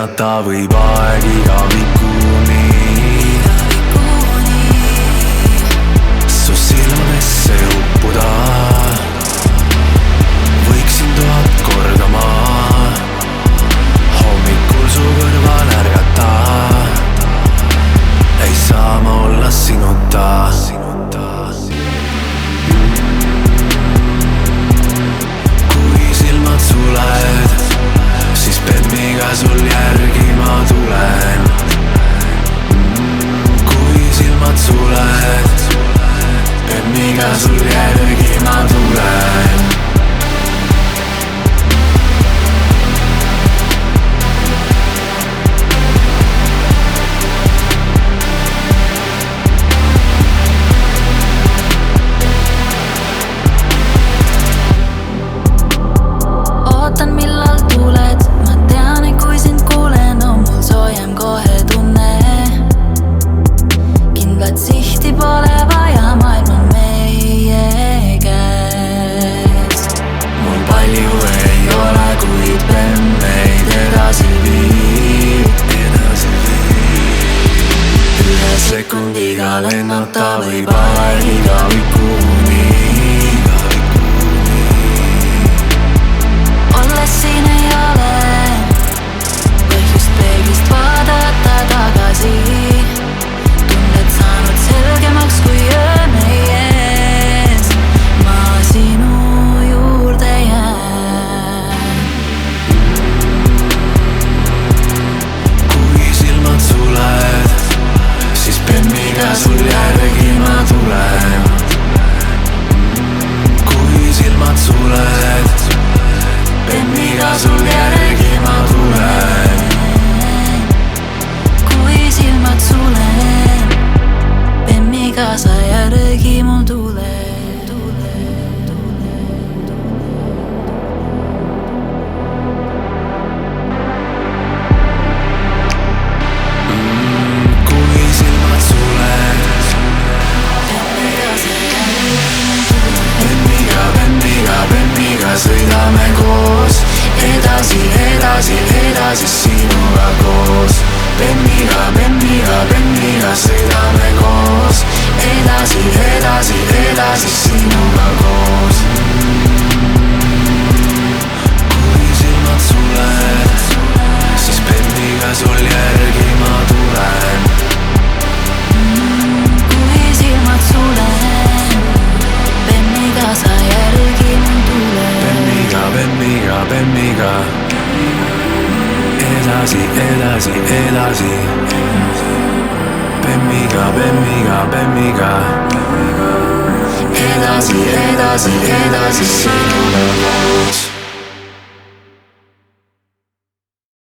lennata võib aeg igavikuni. Su silmadesse uppuda võiksin 1000 korda ma hommikul su kõrval ärgata. Ei saa ma olla sinuta. Kui silmad suled, siis bemmiga sul järgi ma tulen. Kui silmad suled, bemmiga sul järgi ma tulen. Ootan millal tuled, ma tean, et kui sind kuulen, on mul soojem kohe tunne. Kindlat sihti pole vaja, maailm on meie käes. Mul palju ei ole, kui bemm meid edasi viib. Ühe sekundiga lennata võib aeg igavikuni. Olles siin ei ole põhjust peeglist vaadata tagasi. Tunded saanud selgemaks kui öö meie ees. Ma sinu juurde jään. Kui silmad suled, siis bemmiga sul järgi ma tulen. Kui silmad suled, bemmiga sul järgi ma tulen. Kui silmad sulen, bemmiga sa järgi mul tule. Kui silmad suled, bemmiga sõidame koos. Edasi, edasi, edasi sinuga koos. Bemmiga sõidame koos. Edasi, edasi, edasi sinuga koos. Kui silmad suled, siis bemmiga sul järgi ma tulen. Kui silmad sulen, bemmiga sa järgi mul tule. Bemmiga edasi, edasi, edasi. Bemmiga edasi, edasi, edasi sinuga koos.